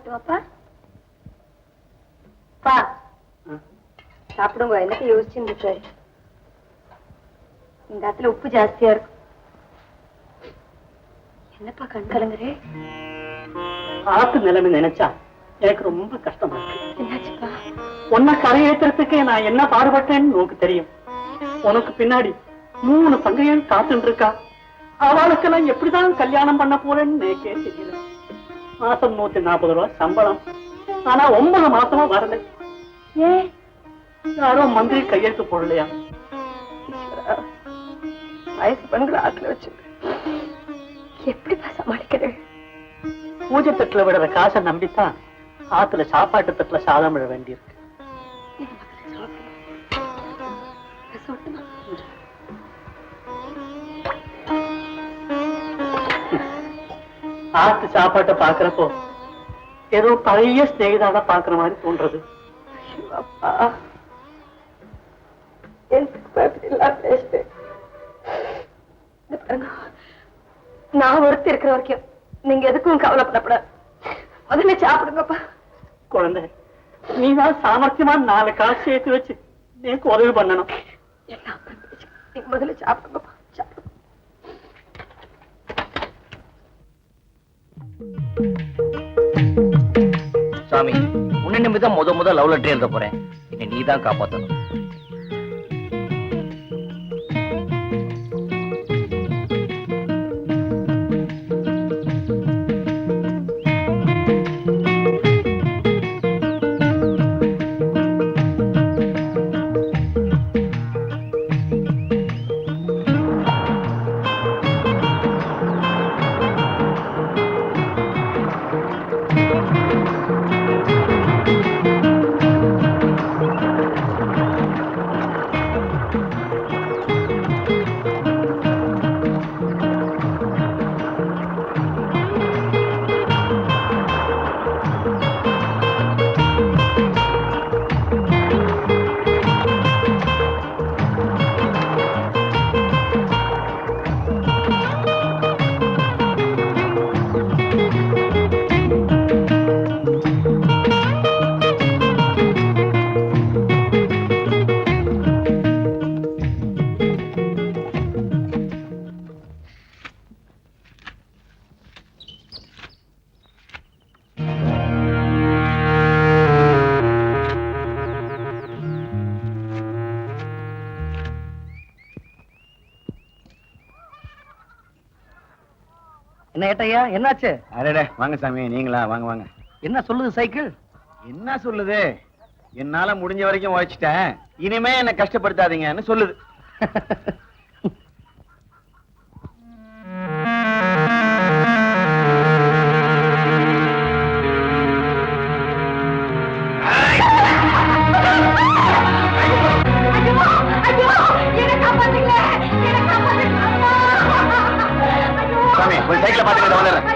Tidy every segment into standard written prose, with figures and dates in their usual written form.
சாப்பிடுவாப்பா. பா சாப்பிடுங்க. என்னத்தை யோசிச்சுன்னு இருக்காரு? இந்த இடத்துல உப்பு ஜாஸ்தியா இருக்கும். என்னப்பா கண் கலங்குறே? ஆத்து நிலைமை நினைச்சா எனக்கு ரொம்ப கஷ்டமா இருக்கு. என்னாச்சுப்பா? உன்னை கரையேற்றுறதுக்கு நான் என்ன பாடுபட்டேன்னு உனக்கு தெரியும். உனக்கு பின்னாடி 3 தங்கைகள் காத்துட்டு இருக்கா. அவளுக்கெல்லாம் எப்படிதான் கல்யாணம் பண்ண போறேன்னு எனக்கே தெரியல. மாசம் 140 ரூபாய் சம்பளம். ஆனா 9 மாசமா வரல. ஏன்? யாரோ மந்திரி கையெழுத்து போடலையா? வயசு பெண்களை ஆத்துல வச்சு எப்படிப்பா சமாளிக்கிறேன்? பூஜை தட்டுல விடுற காசை நம்பித்தான் ஆத்துல சாப்பாட்டு தட்டுல சாதம் விட வேண்டியிருக்கு. ஆத்து சாப்பாட்டை பாக்குறப்போ ஏதோ பழைய ஸ்நேகிதான பாக்குற மாதிரி தோன்றது. நான் ஒருத்தி இருக்கிற வரைக்கும் நீங்க எதுக்கும் கவலைப்படப்படாது. முதல்ல சாப்பிடுங்கப்பா. குழந்தை, நீதான் சாமர்த்தியமா 4 காசு சேர்த்து வச்சு எனக்கு உதவி பண்ணணும். நீங்க முதல்ல சாப்பிடுங்கப்பா. சாமி, உன்னை நம்பிதான் முத லவ் லெட்டர் எழுத போறேன். என்னை நீதான் காப்பாத்தணும். என்ன ஏட்டையா, என்னாச்சு? அடடே வாங்க சாமி, நீங்களா? வாங்க வாங்க. என்ன சொல்லுது சைக்கிள்? என்ன சொல்லுது? என்னால முடிஞ்ச வரைக்கும் உழைச்சிட்டேன், இனிமே என்ன கஷ்டப்படுத்தாதீங்கன்னு சொல்லுது. சாமி, ஒரு சைக்கிளை பாத்துக்கிட்டு வந்துடுறேன்.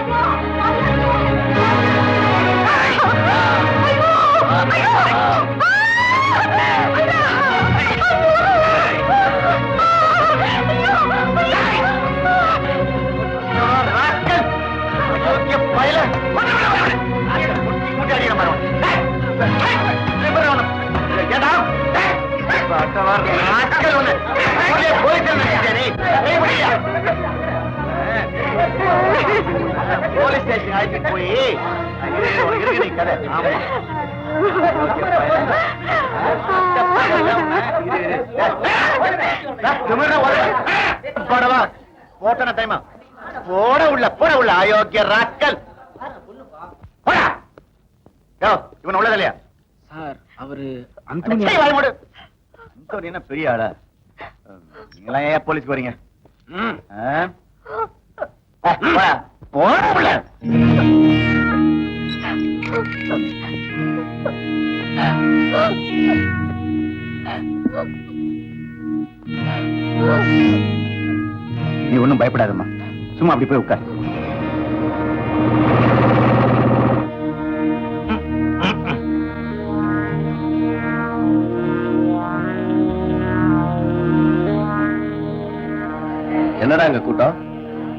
போலீஸ் ஸ்டேஷன் அழைச்சிட்டு போய் கதை. ஆமா, போட்டன டைமா போட உள்ள அயோக்கிய ராக்கல். இவன் உள்ளதில்லையா சார்? அவரு அந்தோனி என்ன பெரிய ஆளா? நீங்களா ஏன் போலீஸ்க்கு வரீங்க? போட உள்ள. நீ ஒண்ணும் பயப்படாதம்மா, சும்மா அப்படி போய் உட்கார். என்னடா அங்க கூட்டம்?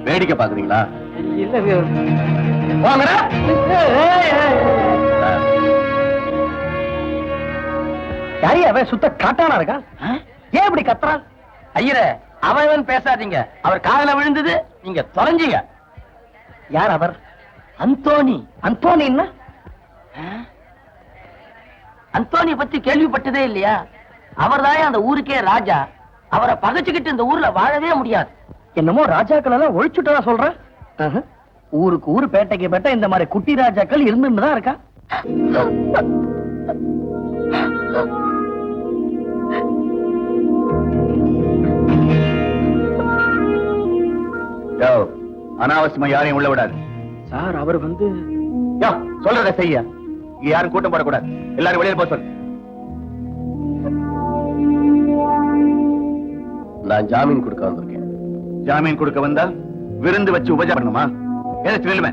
வேடிக்கை பாக்குறீங்களா? இல்லங்க, வாங்கடா. யாரி அவன் சுத்த காட்டானா இருக்கா? ஏன் இப்படி கத்துறான்? ஐயரே, அவன் பேசாதீங்க. அவர் காதுல விழுந்தது, நீங்க தொலைஞ்சீங்க. யார் அவர்? அந்தோணி. அந்தோனின்னா? அந்தோனி பத்தி கேள்விப்பட்டதே இல்லையா? அவர்தான் அந்த ஊருக்கே ராஜா. அவரை பகைச்சுக்கிட்டு இந்த ஊர்ல வாழவே முடியாது. என்னமோ ராஜாக்கள் எல்லாம் ஒழிச்சுட்டா சொல்றேன். ஊருக்கு ஊரு பேட்டைக்கு பேட்டை இந்த மாதிரி குட்டி ராஜாக்கள் இருந்துதான் இருக்கா. அனாவசியமா யாரையும் உள்ள விடாது சார். அவர் வந்து சொல்றத செய்ய. இங்க யாரும் கூட்டம் போடக்கூடாது. எல்லாரும் வெளியில போக சொல்லு. நான் ஜாமீன் கொடுக்க வந்திருக்கேன். ஜாமீன் கொடுக்க வந்தா விருந்து வச்சு உபஜா பண்ணுமா? ஏதாச்சும் வேலுமே?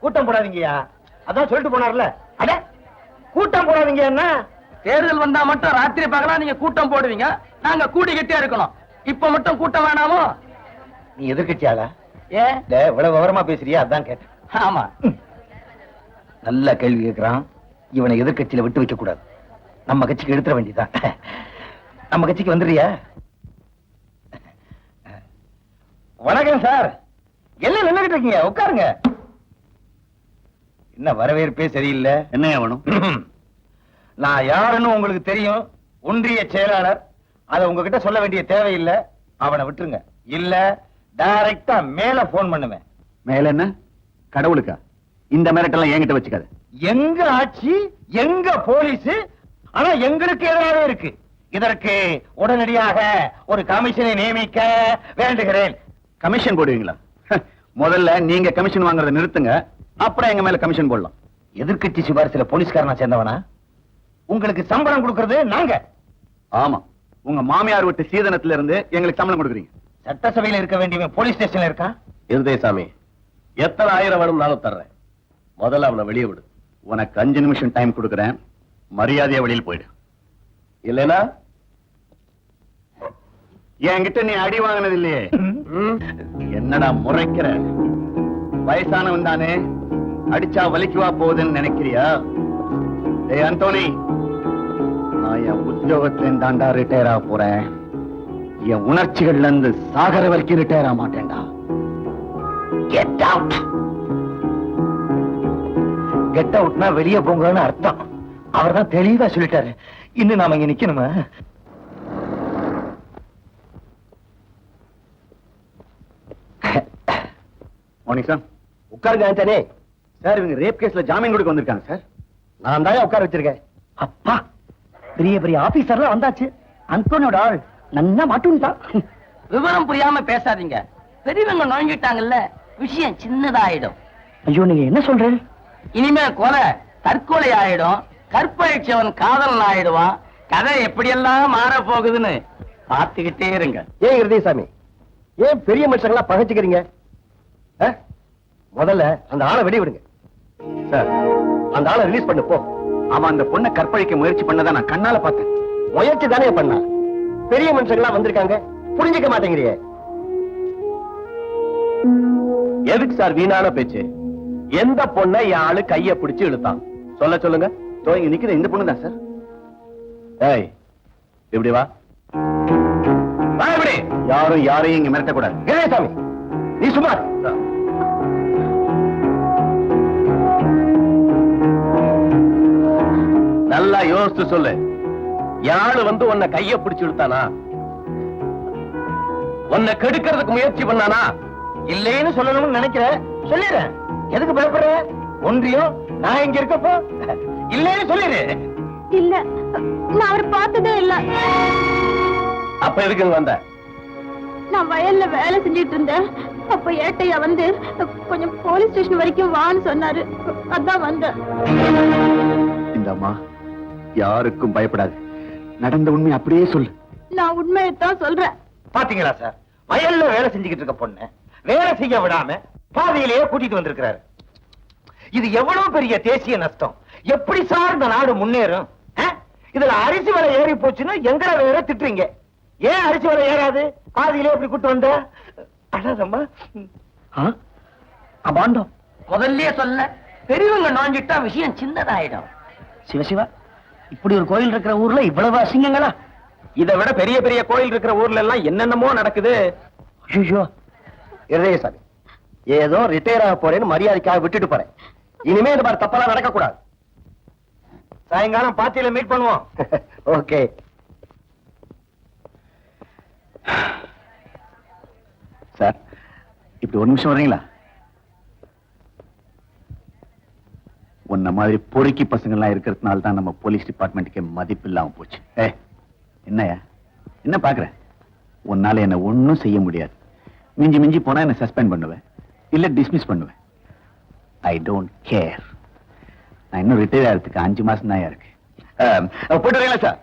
கூட்டம் போடாதீங்கயா. அதான் சொல்லிட்டு போனார்ல. அட கூட்டம் போடாதீங்க. என்ன தேர்தல் வந்தா மட்டும் ராத்திரி பகலா நீங்க கூட்டம் போடுவீங்க, நாங்க கூடி கட்டியா இருக்கணும். இப்ப மட்டும் கூட்டம் வேணாமோ? நீ எதிர்கட்சியாளா? ஏன் இவ்வளவு விவரமா பேசுறியா? அதான் கேட்டேன். ஆமா, நல்ல கேள்வி கேட்கிறான். இவனை எதிர்கட்சியில விட்டு வைக்க கூடாது. நம்ம கட்சிக்கு எடுத்துட வேண்டியதான். நம்ம கட்சிக்கு வந்துடுறியா? வணக்கம் சார். எல்லாம் நின்னுகிட்டு இருக்கீங்க, உட்காருங்க. என்ன வரவேற்பே சரியில்லை. என்ன வேணும்? நான் யாருன்னு உங்களுக்கு தெரியும். ஒன்றிய செயலாளர். அதை உங்ககிட்ட சொல்ல வேண்டிய தேவையில்லை. அவனை விட்டுருங்க. இல்ல டைரக்டா மேல போன் பண்ணுவேன். மேல என்ன? கடவுளுக்கா? இந்த மிரட்டெல்லாம் என்கிட்ட வச்சுக்காது. எங்க ஆட்சி, எங்க போலீஸ், ஆனா எங்களுக்கு எதிராக இருக்கு. இதற்கு உடனடியாக ஒரு கமிஷனை நியமிக்க வேண்டுகிறேன். கமிஷன் போடுவீங்களா? முதல்ல நீங்க கமிஷன் வாங்குறத நிறுத்துங்க, அப்புறம் எங்க மேல கமிஷன் போடலாம். எதிர்கட்சி சிபாரிசுல போலீஸ்காரனா சேர்ந்தவனா? உங்களுக்கு சம்பளம் கொடுக்கறது நாங்க. ஆமா, உங்க மாமியார் விட்டு சீதனத்துல இருந்து எங்களுக்கு சம்பளம் கொடுக்குறீங்க. சட்டசபையில இருக்க வேண்டிய போலீஸ் ஸ்டேஷன்ல இருக்கா? இருதயசாமி, எத்தனை ஆயிரம் வேணும்னாலும் தர்றேன். முதல்ல அவனை வெளியே விடு. உனக்கு 5 நிமிஷம் டைம் கொடுக்கறேன். மரியாதையா வெளியில் போயிடு. இல்லைன்னா என்கிட்ட நீ அடி வாங்கினது இல்லையே. என்னடா முறைக்கிற? வயசானவன் தானே, அடிச்சா வலிக்குவா போகுதுன்னு நினைக்கிறியா? ஏய் அந்தோனி, நான் என் உத்தியோகத்தின் தாண்டா ரிட்டையர் ஆக போறேன். என் உணர்ச்சிகள்ல இருந்து சாகர வரைக்கும் ரிட்டையர் ஆக மாட்டேன்டா. Get out. கெட் அவுட்னா வெளியே போங்கன்னு அர்த்தம். அவர் தான் தெளிவா சொல்லிட்டாரு. இன்னும் நாம இங்க நிக்கணுமா? Morning sir. உட்காருங்க ஆண்டனி. சார், இவங்க ரேப் கேஸ்ல ஜாமீன் கொடுக்க வந்திருக்காங்க சார். நான் தான் உட்கார வச்சிருக்கேன். அப்பா, பெரிய பெரிய ஆபீசர்லாம் வந்தாச்சு. அந்தோனியோட ஆள் நல்லா மாட்டுன்ட்டான். விவரம் புரியாம பேசாதீங்க. பெரியவங்க நுழைஞ்சிட்டாங்கல்ல, விஷயம் சின்னதாயிடும். ஐயோ, நீங்க என்ன சொல்றேன்? இனிமே கொலை தற்கொலை ஆயிடும், கற்பழிச்சவன் காதலன் ஆயிடுவான். கதை எப்படியெல்லாம் மாற போகுதுன்னு பார்த்துக்கிட்டே இருங்க. ஏன் இருதயசாமி, ஏன் பெரிய மனுஷங்களா பகைச்சுக்கிறீங்க? முதல்ல அந்த ஆளை வெடி விடுங்க சார். அந்த ஆளை ரிலீஸ் பண்ணு போ. அவன் அந்த பொண்ணை கற்பழிக்க முயற்சி பண்ணதான் நான் கண்ணால பார்த்தேன். முயற்சி தானே பண்ணா? பெரிய மனுஷங்களா வந்திருக்காங்க, புரிஞ்சுக்க மாட்டேங்கிறீங்க. எதுக்கு சார் வீணான பேச்சு? எந்த பொண்ணை என் ஆளு கைய பிடிச்சு இழுத்தான் சொல்லுங்க. இங்க நிக்கிற இந்த பொண்ணு தான் சார். ஏய், இப்படி வா. இப்படி யாரும் யாரையும் இங்க மிரட்டக்கூடாது. இருதயசாமி, நீ சும்மா. நல்லா யோசிச்சு சொல்லு. யாரு வந்து உன்னை கைய பிடிச்சு இழுத்தானா? உன்னை கெடுக்கிறதுக்கு முயற்சி பண்ணானா? இல்லைன்னு சொல்லணும்னு நினைக்கிறேன், சொல்லிடுறேன். எதுக்கு பயப்படுற? ஒன்றியும் நான் இங்க இருக்கப்போ இல்லைன்னு சொல்லிடு. இல்ல, நான் அவரை பார்த்ததே இல்ல. அப்ப எதுக்கு வந்த? நான் வயல்ல வேலை செஞ்சிட்டு இருந்தேன். அப்ப ஏட்டையா வந்து கொஞ்சம் போலீஸ் ஸ்டேஷன் வரைக்கும் வான்னு சொன்னாரு. அதான் வந்தேன். இந்த அம்மா யாருக்கும் பயப்படாது. நடந்த உண்மை அப்படியே சொல்லு. நான் உண்மையைத்தான் சொல்றேன். பாத்தீங்களா சார், வயல்ல வேலை செஞ்சுக்கிட்டு இருக்க பொண்ணு வேலை செய்ய விடாம பாதையிலேயே கூட்டிட்டு வந்திருக்கிறாரு. இது எவ்வளவு பெரிய தேசிய நஷ்டம். எப்படி சார் இந்த நாடு முன்னேறும்? இதுல அரிசி விலை ஏறி போச்சுன்னு எங்களை வேற திட்டுறீங்க. ஏன் அரிசி வர ஏறாது? பாதியிலே எப்படி கூட்டு வந்த? அடாதம்மா. அபாண்டம் முதல்லயே சொல்ல, பெரியவங்க நோஞ்சிட்டா விஷயம் சின்னதாயிடும். சிவசிவா, இப்படி ஒரு கோயில் இருக்கிற ஊர்ல இவ்வளவு அசிங்கங்களா? இதை விட பெரிய பெரிய கோயில் இருக்கிற ஊர்ல எல்லாம் என்னென்னமோ நடக்குது. ஐயோ, இருதயசாமி, ஏதோ ரிட்டையர் ஆக போறேன்னு மரியாதைக்காக விட்டுட்டு போறேன். இனிமே இந்த மாதிரி தப்பெல்லாம் நடக்க கூடாது. சாயங்காலம் பாத்தியில மீட் பண்ணுவோம். ஓகே. சார், இப்படி ஒரு நிமிஷம் வர்றீங்களா? உன்ன மாதிரி பொறுக்கி பசங்கள்லாம் இருக்கிறதுனால தான் நம்ம போலீஸ் டிபார்ட்மெண்ட்டுக்கு மதிப்பு இல்லாம போச்சு. என்னையா என்ன பாக்குற? உன்னால என்ன ஒண்ணும் செய்ய முடியாது. மிஞ்சி மிஞ்சி போனா என்ன சஸ்பெண்ட் பண்ணுவேன், இல்ல டிஸ்மிஸ் பண்ணுவேன். I don't care. நான் இன்னும் ரிட்டையர் ஆகிறதுக்கு 5 மாசம் தான் இருக்கு. போயிட்டு வரீங்களா சார்?